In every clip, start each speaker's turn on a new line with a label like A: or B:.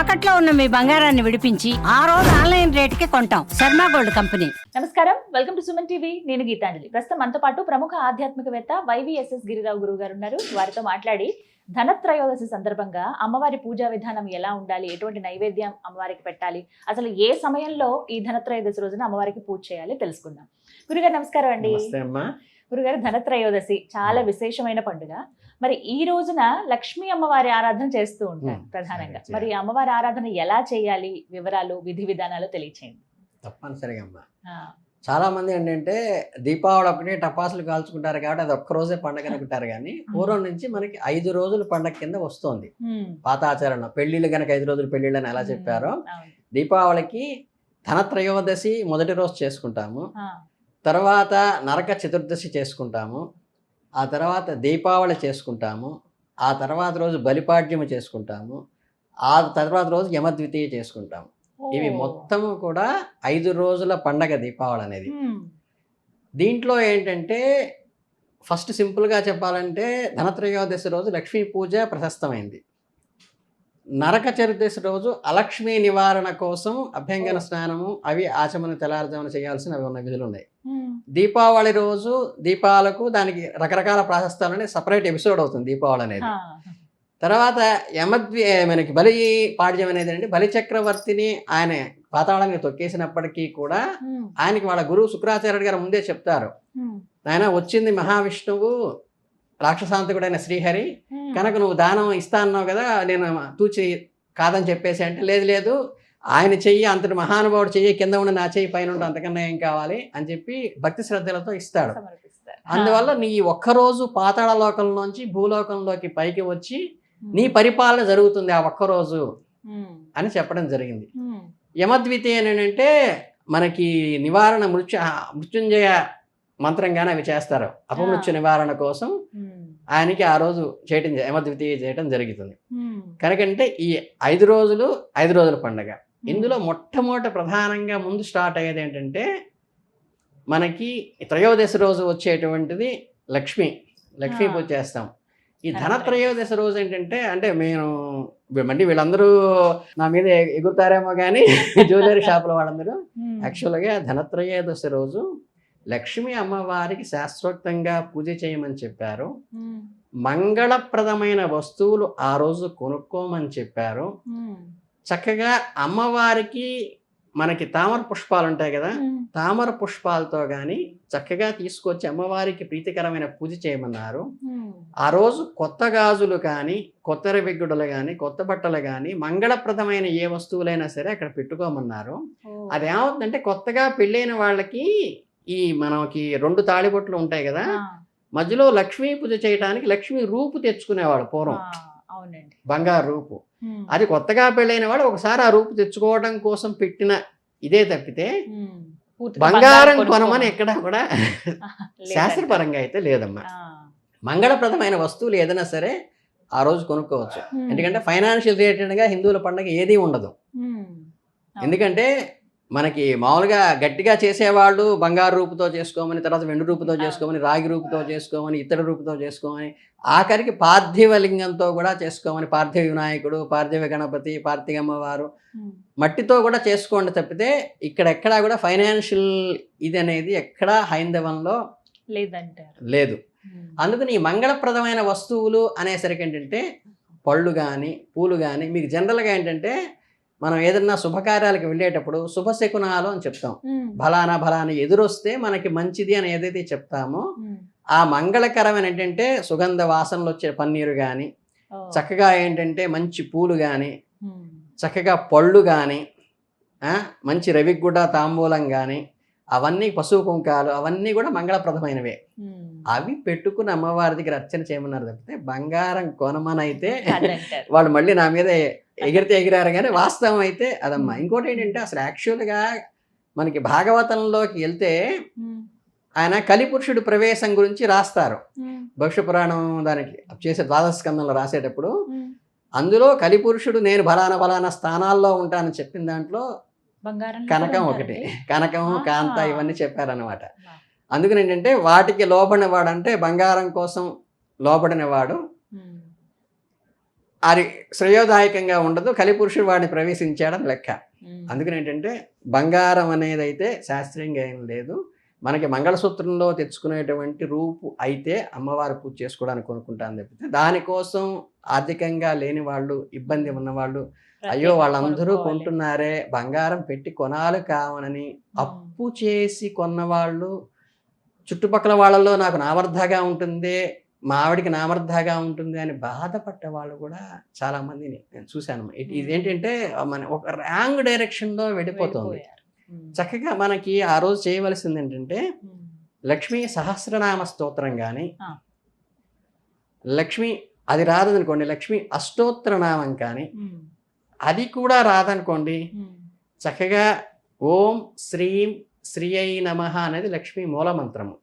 A: తాకట్లో ఉన్న మీ బంగారాన్ని విడిపించి ఆ రోజు ఆన్లైన్ రేటుకి కొంటాం. Sharma gold company.
B: నమస్కారం, వెల్కమ్ టు సుమన్ టీవీ. నేను గీతాంజలి. ప్రస్తుతం మనతో పాటు ప్రముఖ ఆధ్యాత్మికవేత్త వైవిఎస్ఎస్ గిరిరావు గురువు గారు ఉన్నారు. వారితో మాట్లాడి ధనత్రయోదశి సందర్భంగా అమ్మవారి పూజా విధానం ఎలా ఉండాలి, ఎటువంటి నైవేద్యం అమ్మవారికి పెట్టాలి, అసలు ఏ సమయంలో ఈ ధనత్రయోదశి రోజున అమ్మవారికి పూజ చేయాలి తెలుసుకుందాం. గురుగారు నమస్కారం అండి. గురుగారు, ధనత్రయోదశి చాలా విశేషమైన పండుగ. మరి ఈ రోజున లక్ష్మీ అమ్మవారి ఆరాధన చేస్తూ ఉంటారు ప్రధానంగా. మరి అమ్మవారి ఆరాధన ఎలా చేయాలి, వివరాలు విధి విధానాలు తెలియచేయండి.
C: తప్పనిసరిగా అమ్మా. చాలా మంది ఏంటంటే దీపావళి ఒకటి టపాసులు కాల్చుకుంటారు కాబట్టి అది ఒక్క రోజే పండగ అనుకుంటారు, కానీ పూర్వం నుంచి మనకి 5 రోజులు పండగ కింద వస్తుంది పాత ఆచరణ. పెళ్లిళ్ళు కనుక 5 రోజులు పెళ్లిళ్ళు అని ఎలా చెప్పారో, దీపావళికి ధనత్రయోదశి మొదటి రోజు చేసుకుంటాము, తర్వాత నరక చతుర్దశి చేసుకుంటాము, ఆ తర్వాత దీపావళి చేసుకుంటాము, ఆ తర్వాత రోజు బలిపాడ్యము చేసుకుంటాము, ఆ తర్వాత రోజు యమద్వితీయ చేసుకుంటాము. ఇవి మొత్తము కూడా 5 రోజుల పండగ దీపావళి అనేది. దీంట్లో ఏంటంటే ఫస్ట్ సింపుల్గా చెప్పాలంటే ధనత్రయోదశి రోజు లక్ష్మీ పూజ ప్రశస్తమైంది. నరక చతుర్దశి రోజు అలక్ష్మీ నివారణ కోసం అభ్యంగన స్నానము అవి ఆచమన తెల్లారుజామున చేయాల్సిన అవి ఉన్న విధులు ఉన్నాయి. దీపావళి రోజు దీపాలకు దానికి రకరకాల ప్రాశస్తాలని సపరేట్ ఎపిసోడ్ అవుతుంది దీపావళి అనేది. తర్వాత మనకి బలి పాడ్యం అనేది అంటే బలి చక్రవర్తిని ఆయన పాతాళంగా తొక్కేసినప్పటికీ కూడా ఆయనకి వాళ్ళ గురువు శుక్రాచార్యుడు గారు ముందే చెప్తారు, ఆయన వచ్చింది మహావిష్ణువు రాక్షసాంతకుడైన శ్రీహరి కనుక నువ్వు దానం ఇస్తా అన్నావు కదా, నేను తూచి కాదని చెప్పేసి అంటే లేదు లేదు ఆయన చెయ్యి అంతటి మహానుభావుడు చెయ్యి కింద ఉన్న నా చెయ్యి పైన ఉంటే అంతకన్నా ఏం కావాలి అని చెప్పి భక్తి శ్రద్ధలతో ఇస్తాడు. అందువల్ల నీ ఒక్కరోజు పాతాళ లోకంలోంచి భూలోకంలోకి పైకి వచ్చి నీ పరిపాలన జరుగుతుంది ఆ ఒక్కరోజు అని చెప్పడం జరిగింది. యమద్వితీయ ఏంటంటే మనకి నివారణ మృత్యుంజయ మంత్రంగానే అవి చేస్తారు. అపమృత్యు నివారణ కోసం ఆయనకి ఆ రోజు చేయటం యమద్వితీయ చేయటం జరుగుతుంది. కనుకంటే ఈ 5 రోజుల పండుగ. ఇందులో మొట్టమొదటి ప్రధానంగా ముందు స్టార్ట్ అయ్యేది ఏంటంటే మనకి త్రయోదశి రోజు వచ్చేటువంటిది లక్ష్మీ పూజ చేస్తాం. ఈ ధనత్రయోదశి రోజు ఏంటంటే అంటే మళ్ళీ వీళ్ళందరూ నా మీద ఎగురుతారేమో కానీ జ్యువెలరీ షాపుల వాళ్ళందరూ యాక్చువల్గా ధనత్రయోదశి రోజు లక్ష్మీ అమ్మవారికి శాస్త్రోక్తంగా పూజ చేయమని చెప్పారు. మంగళప్రదమైన వస్తువులు ఆ రోజు కొనుక్కోమని చెప్పారు. చక్కగా అమ్మవారికి మనకి తామర పుష్పాలు ఉంటాయి కదా, తామర పుష్పాలతో కానీ చక్కగా తీసుకొచ్చి అమ్మవారికి ప్రీతికరమైన పూజ చేయమన్నారు. ఆ రోజు కొత్త గాజులు కానీ కొత్త రవిగ్గుడలు కానీ కొత్త బట్టలు కానీ మంగళప్రదమైన ఏ వస్తువులైనా సరే అక్కడ పెట్టుకోమన్నారు. అదేమవుతుందంటే కొత్తగా పెళ్ళైన వాళ్ళకి మనకి 2 తాళిబొట్లు ఉంటాయి కదా, మధ్యలో లక్ష్మీ పూజ చేయడానికి లక్ష్మీ రూపు తెచ్చుకునేవాడు పూర్వం, బంగారు రూపు. అది కొత్తగా పెళ్ళైన వాడు ఒకసారి ఆ రూపు తెచ్చుకోవడం కోసం పెట్టిన ఇదే తప్పితే బంగారం కొనమని ఎక్కడా కూడా శాస్త్రపరంగా అయితే లేదమ్మా. మంగళప్రదమైన వస్తువులు ఏదైనా సరే ఆ రోజు కొనుక్కోవచ్చు. ఎందుకంటే ఫైనాన్షియల్ రిలేటెడ్గా హిందువుల పండుగ ఏదీ ఉండదు. ఎందుకంటే మనకి మామూలుగా గట్టిగా చేసేవాళ్ళు బంగారు రూపుతో చేసుకోమని, తర్వాత వెండి రూపుతో చేసుకోమని, రాగి రూపుతో చేసుకోమని, ఇతర రూపుతో చేసుకోమని, ఆఖరికి పార్థివ లింగంతో కూడా చేసుకోమని, పార్థివ వినాయకుడు, పార్థివ గణపతి, పార్థివమ్మవారు మట్టితో కూడా చేసుకోండి తప్పితే ఇక్కడెక్కడా కూడా ఫైనాన్షియల్ ఇది అనేది ఎక్కడా హైందవంలో లేదు. అందుకని ఈ మంగళప్రదమైన వస్తువులు అనేసరికి ఏంటంటే పళ్ళు కానీ పూలు కానీ, మీకు జనరల్గా ఏంటంటే మనం ఏదన్నా శుభకార్యాలకు వెళ్ళేటప్పుడు శుభశకునాలు అని చెప్తాం. బలానా ఎదురొస్తే మనకి మంచిది అని ఏదైతే చెప్తామో ఆ మంగళకరమైన ఏంటంటే సుగంధ వాసనలు వచ్చే పన్నీరు కానీ, చక్కగా ఏంటంటే మంచి పూలు కానీ, చక్కగా పళ్ళు కానీ, మంచి రవిగుడ్డ తాంబూలం కానీ, అవన్నీ పశువు కుంకాలు అవన్నీ కూడా మంగళప్రదమైనవే. అవి పెట్టుకుని అమ్మవారి దగ్గర అర్చన చేయమన్నారు తప్పితే బంగారం కొనమనైతే వాళ్ళు మళ్ళీ నా మీద ఎగిరారు కానీ వాస్తవం అయితే అదమ్మా. ఇంకోటి ఏంటంటే అసలు యాక్చువల్గా మనకి భాగవతంలోకి వెళ్తే ఆయన కలిపురుషుడు ప్రవేశం గురించి రాస్తారు. భవిష్య పురాణం దానికి చేసే ద్వాదశ స్కందంలో రాసేటప్పుడు అందులో కలిపురుషుడు నేను బలానా స్థానాల్లో ఉంటానని చెప్పిన దాంట్లో కనకం ఒకటి, కనకం కాంత ఇవన్నీ చెప్పారనమాట. అందుకని ఏంటంటే వాటికి లోబడినవాడు అంటే బంగారం కోసం లోబడినవాడు అది శ్రేయోదాయకంగా ఉండదు, కలిపురుషుడు వాడిని ప్రవేశించాడని లెక్క. అందుకని ఏంటంటే బంగారం అనేది అయితే శాస్త్రీయంగా ఏం లేదు. మనకి మంగళసూత్రంలో తెచ్చుకునేటువంటి రూపు అయితే అమ్మవారి పూజ చేసుకోవడానికి కొనుక్కుంటాను తప్పితే దానికోసం ఆర్థికంగా లేని వాళ్ళు, ఇబ్బంది ఉన్నవాళ్ళు, అయ్యో వాళ్ళందరూ కొంటున్నారే బంగారం పెట్టి కొనాలి కావనని అప్పు చేసి కొన్నవాళ్ళు, చుట్టుపక్కల వాళ్ళలో నాకు నామర్ధగా ఉంటుంది, మా ఆవిడికి నామర్ధగా ఉంటుంది అని బాధపడ్డ వాళ్ళు కూడా చాలా మందిని నేను చూశాను. ఇదేంటంటే మన ఒక రాంగ్ డైరెక్షన్లో వెళ్ళిపోతుంది. చక్కగా మనకి ఆ రోజు చేయవలసింది ఏంటంటే లక్ష్మీ సహస్రనామ స్తోత్రం కానీ, లక్ష్మి అది రాదనుకోండి లక్ష్మీ అష్టోత్తరనామం కానీ, అది కూడా రాదనుకోండి చక్కగా ఓం శ్రీం శ్రీ అయి నమః అనేది లక్ష్మీ మూలమంత్రము.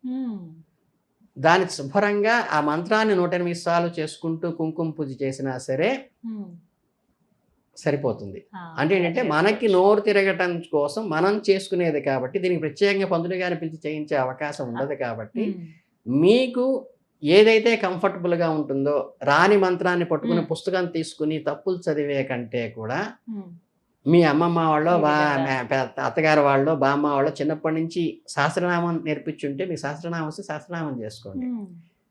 C: దాని శుభ్రంగా ఆ మంత్రాన్ని 108 సార్లు చేసుకుంటూ కుంకుమ పూజ చేసినా సరే సరిపోతుంది. అంటే ఏంటంటే మనకి నోరు తిరగటం కోసం మనం చేసుకునేది కాబట్టి దీనికి ప్రత్యేకంగా పంతులు గారిని పిలిచి చేయించే అవకాశం ఉండదు కాబట్టి మీకు ఏదైతే కంఫర్టబుల్గా ఉంటుందో రాని మంత్రాన్ని పట్టుకుని పుస్తకం తీసుకుని తప్పులు చదివే కంటే కూడా మీ అమ్మమ్మ వాళ్ళు అత్తగారు వాళ్ళు బామ్మ వాళ్ళు చిన్నప్పటి నుంచి సహస్రనామం నేర్పించుంటే మీ సహస్రనామం వస్తే సహస్రనామం చేసుకోండి.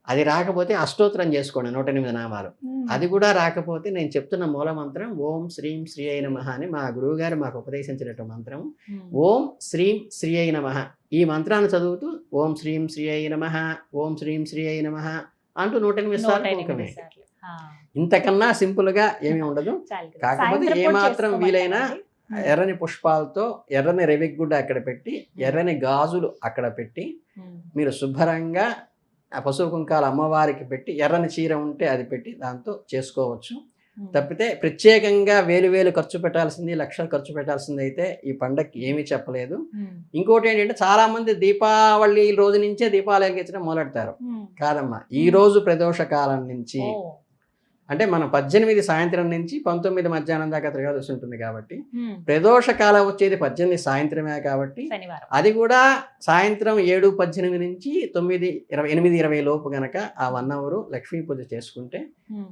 C: అది రాకపోతే అష్టోత్తరం చేసుకోండి 108 నామాలు. అది కూడా రాకపోతే నేను చెప్తున్న మూల మంత్రం ఓం శ్రీం శ్రీ అయి నమః అని మా గురువు గారు మాకు ఉపదేశించినటువంటి మంత్రం. ఓం శ్రీం శ్రీ అయి నమః ఈ మంత్రాన్ని చదువుతూ ఓం శ్రీం శ్రీ అయి నమః ఓం శ్రీం శ్రీ అయి నమః అంటూ 108 సార్లు. ఇంతకన్నా సింపుల్ గా ఏమీ ఉండదు. కాకపోతే ఏమాత్రం వీలైనా ఎర్రని పుష్పాలతో ఎర్రని రెవిగుడ్డ అక్కడ పెట్టి ఎర్రని గాజులు అక్కడ పెట్టి మీరు శుభ్రంగా ఆ పసుపు కుంకాలు అమ్మవారికి పెట్టి ఎర్రని చీర ఉంటే అది పెట్టి దాంతో చేసుకోవచ్చు. తప్పితే ప్రత్యేకంగా వేలు ఖర్చు పెట్టాల్సింది, లక్షలు ఖర్చు పెట్టాల్సింది అయితే ఈ పండగకి ఏమీ చెప్పలేదు. ఇంకోటి ఏంటంటే చాలా మంది దీపావళి రోజు నుంచే దీపాలు వెలిగించడం మొదలెడతారు. కాదమ్మా, ఈ రోజు ప్రదోష కాలం నుంచి అంటే మనం 18 సాయంత్రం నుంచి 19 మధ్యాహ్నం దాకా త్రయోదశి ఉంటుంది కాబట్టి ప్రదోష కాలం వచ్చేది 18 సాయంత్రమే కాబట్టి అది కూడా సాయంత్రం 7:18 నుంచి 8:20 లోపు గనక ఆ 1 అవర్ లక్ష్మీ పూజ చేసుకుంటే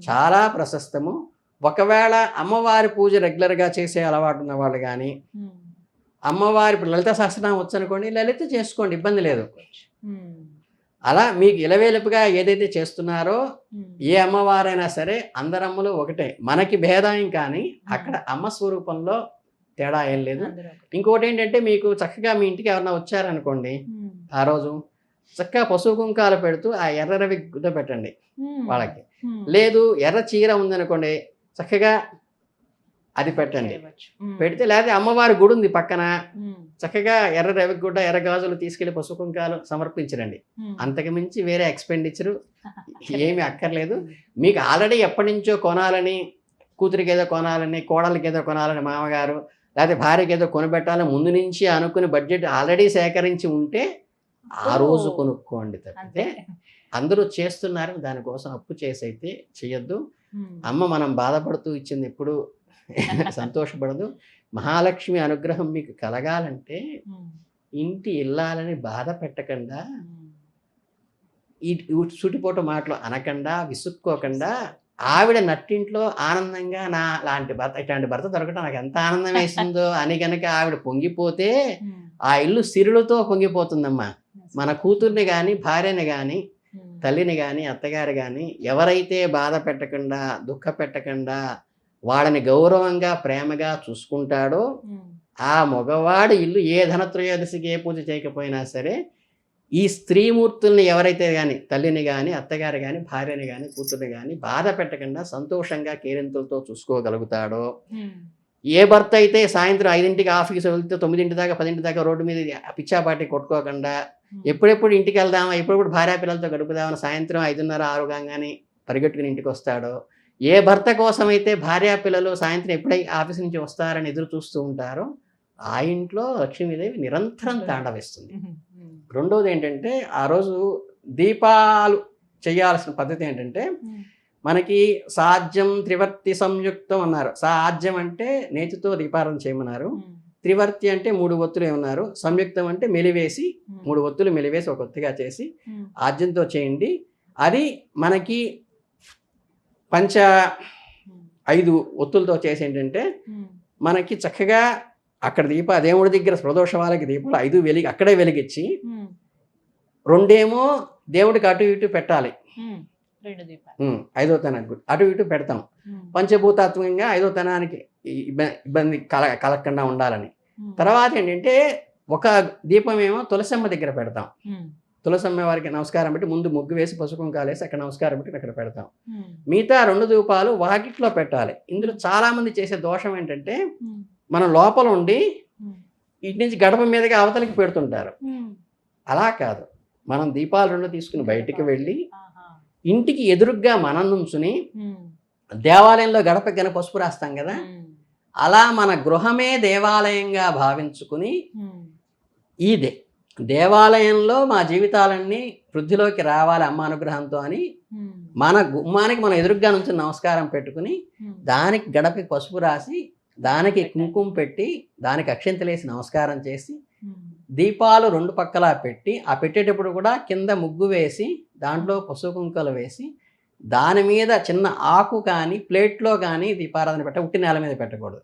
C: చాలా ప్రశస్తము. ఒకవేళ అమ్మవారి పూజ రెగ్యులర్గా చేసే అలవాటు ఉన్న వాళ్ళు కానీ అమ్మవారి లలిత సహస్రనామం వచ్చనుకోండి లలిత చేసుకోండి, ఇబ్బంది లేదు. అలా మీకు ఇలవేలుపుగా ఏదైతే చేస్తున్నారో ఏ అమ్మవారైనా సరే అందరమ్మలు ఒకటే, మనకి భేదం కానీ అక్కడ అమ్మ స్వరూపంలో తేడా ఏం లేదు. ఇంకోటి ఏంటంటే మీకు చక్కగా మీ ఇంటికి ఎవరన్నా వచ్చారనుకోండి ఆ రోజు చక్కగా పసుపు కుంకాలు పెడుతూ ఆ ఎర్ర రవి గుడ్డ పెట్టండి వాళ్ళకి. లేదు ఎర్ర చీర ఉందనుకోండి చక్కగా అది పెట్టండి, పెడితే లేదా అమ్మవారి గుడి ఉంది పక్కన చక్కగా ఎర్ర రవిగుడ్డ ఎర్ర గాజులు తీసుకెళ్లి పసుపు కుంకాలు సమర్పించరండి. అంతకు మించి వేరే ఎక్స్పెండిచర్ ఏమి అక్కర్లేదు. మీకు ఆల్రెడీ ఎప్పటి నుంచో కొనాలని, కూతురికి ఏదో కొనాలని, కోడలికి ఏదో కొనాలని మామగారు లేకపోతే భార్యకి ఏదో కొనిపెట్టాలని ముందు నుంచి అనుకుని బడ్జెట్ ఆల్రెడీ సేకరించి ఉంటే ఆ రోజు కొనుక్కోండి. తప్పితే అందరూ చేస్తున్నారు దానికోసం అప్పు చేసి అయితే చెయ్యొద్దు. అమ్మ మనం బాధపడుతూ ఇచ్చింది ఎప్పుడు సంతోషపడదు. మహాలక్ష్మి అనుగ్రహం మీకు కలగాలంటే ఇంటి ఇల్లాలని బాధ పెట్టకుండా, ఈ సూటిపోటు మాటలు అనకుండా, విసుక్కోకుండా ఆవిడ నట్టింట్లో ఆనందంగా నా లాంటి భర్త, ఇట్లాంటి భర్త దొరకటం నాకు ఎంత ఆనందం వేసిందో అని కనుక ఆవిడ పొంగిపోతే ఆ ఇల్లు సిరులతో పొంగిపోతుందమ్మా. మన కూతుర్ని కానీ భార్యని కానీ తల్లిని కానీ అత్తగారు కానీ ఎవరైతే బాధ పెట్టకుండా దుఃఖ పెట్టకుండా వాళ్ళని గౌరవంగా ప్రేమగా చూసుకుంటాడో ఆ మగవాడి ఇల్లు ఏ ధనత్రయోదశికి ఏ పూజ చేయకపోయినా సరే ఈ స్త్రీమూర్తుల్ని ఎవరైతే కానీ తల్లిని కానీ అత్తగారు కానీ భార్యని కానీ కూతుర్ని కానీ బాధ పెట్టకుండా సంతోషంగా కేరింతలతో చూసుకోగలుగుతాడో, ఏ భర్త అయితే సాయంత్రం 5ంటికి ఆఫీస్ వెళ్తే 9 దాకా 10 దాకా రోడ్డు మీద పిచ్చాపాటి కొట్టుకోకుండా ఎప్పుడెప్పుడు ఇంటికి వెళ్దామా, ఎప్పుడెప్పుడు భార్య పిల్లలతో గడుపుదామని సాయంత్రం 5:30 6 కాగానే పరిగెట్టుకుని ఇంటికి వస్తాడో, ఏ భర్త కోసం అయితే భార్యా పిల్లలు సాయంత్రం ఎప్పుడై ఆఫీస్ నుంచి వస్తారని ఎదురు చూస్తూ ఉంటారో ఆ ఇంట్లో లక్ష్మీదేవి నిరంతరం తాండవిస్తుంది. రెండోది ఏంటంటే ఆ రోజు దీపాలు చేయాల్సిన పద్ధతి ఏంటంటే మనకి సాధ్యం త్రివర్తి సంయుక్తం అన్నారు. సాధ్యం అంటే నేతితో దీపారాధన చేయమన్నారు. త్రివర్తి అంటే 3 ఒత్తులు ఏమన్నారు. సంయుక్తం అంటే మెలివేసి 3 ఒత్తులు మెలివేసి ఒక ఒత్తిగా చేసి ఆజ్యంతో చేయండి. అది మనకి 5 ఒత్తులతో చేసి ఏంటంటే మనకి చక్కగా అక్కడ దేవుడి దగ్గర ప్రదోష వాళ్ళకి దీపాలు 5 వెలిగి అక్కడే వెలిగించి 2 దేవుడికి అటు ఇటు పెట్టాలి.
B: 2 దీపాలు
C: 5వ తనానికి అటు ఇటు పెడతాం. పంచభూతాత్మకంగా 5వ తనానికి ఇబ్బంది కలగకుండా ఉండాలని. తర్వాత ఏంటంటే ఒక దీపం ఏమో తులసమ్మ దగ్గర పెడతాం. తులసమ్మ వారికి నమస్కారం పెట్టి ముందు ముగ్గు వేసి పసుపు కుంకాలు వేసి అక్కడ నమస్కారం పెట్టి అక్కడ పెడతాం. మిగతా 2 దీపాలు వాకిట్లో పెట్టాలి. ఇందులో చాలా మంది చేసే దోషం ఏంటంటే మనం లోపల ఉండి ఇటు నుంచి గడప మీదకి అవతలకి పెడుతుంటారు. అలా కాదు, మనం దీపాలు 2 తీసుకుని బయటికి వెళ్ళి ఇంటికి ఎదురుగ్గా మనం నుంచుని దేవాలయంలో గడప గన పసుపు రాస్తాం కదా, అలా మన గృహమే దేవాలయంగా భావించుకుని ఇదే దేవాలయంలో మా జీవితాలన్నీ వృద్ధిలోకి రావాలి అమ్మ అనుగ్రహంతో అని మన గుమ్మానికి మనం ఎదురుగ్గా నుంచి నమస్కారం పెట్టుకుని దానికి గడపకి పసుపు రాసి దానికి కుంకుమ పెట్టి దానికి అక్షంతలేసి నమస్కారం చేసి దీపాలు 2 పక్కలా పెట్టి ఆ పెట్టేటప్పుడు కూడా కింద ముగ్గు వేసి దాంట్లో పసుపు కుంకలు వేసి దాని మీద చిన్న ఆకు కానీ ప్లేట్లో కానీ దీపారాధన ఉట్టి నేల మీద పెట్టకూడదు.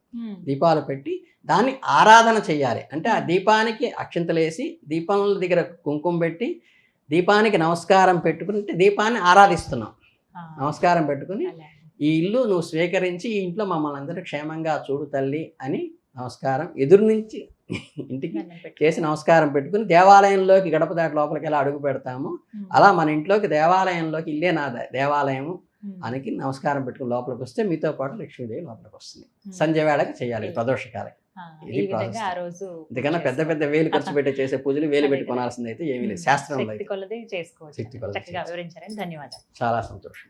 C: దీపాలు పెట్టి దాన్ని ఆరాధన చేయాలి. అంటే ఆ దీపానికి అక్షంతలేసి దీపాల దగ్గర కుంకుమ పెట్టి దీపానికి నమస్కారం పెట్టుకుంటే దీపాన్ని ఆరాధిస్తున్నాం. నమస్కారం పెట్టుకుని ఈ ఇల్లు నువ్వు స్వీకరించి ఈ ఇంట్లో మమ్మల్ని అందరూ క్షేమంగా చూడు తల్లి అని నమస్కారం ఎదురు నుంచి ఇంటికి చేసి నమస్కారం పెట్టుకుని దేవాలయంలోకి గడప దాటి లోపలికి ఎలా అడుగు పెడతాము అలా మన ఇంట్లోకి దేవాలయంలోకి ఇల్లే నా దేవాలయము అనికి నమస్కారం పెట్టుకుని లోపలికి వస్తే మీతో పాటు లక్ష్మీదేవి లోపలికి వస్తుంది. సంధ్య వేళకి చేయాలి ప్రదోషకాలకి. ఇది ప్రాసెస్. ఎందుకన్నా పెద్ద పెద్ద వేలు ఖర్చు పెట్టి చేసే పూజలు వేలు పెట్టి కొనాల్సింది అయితే ఏమీ లేదు. శాస్త్రంలో
B: చేసుకోవచ్చు. చక్కగా వివరించారని ధన్యవాదాలు.
C: చాలా సంతోషం.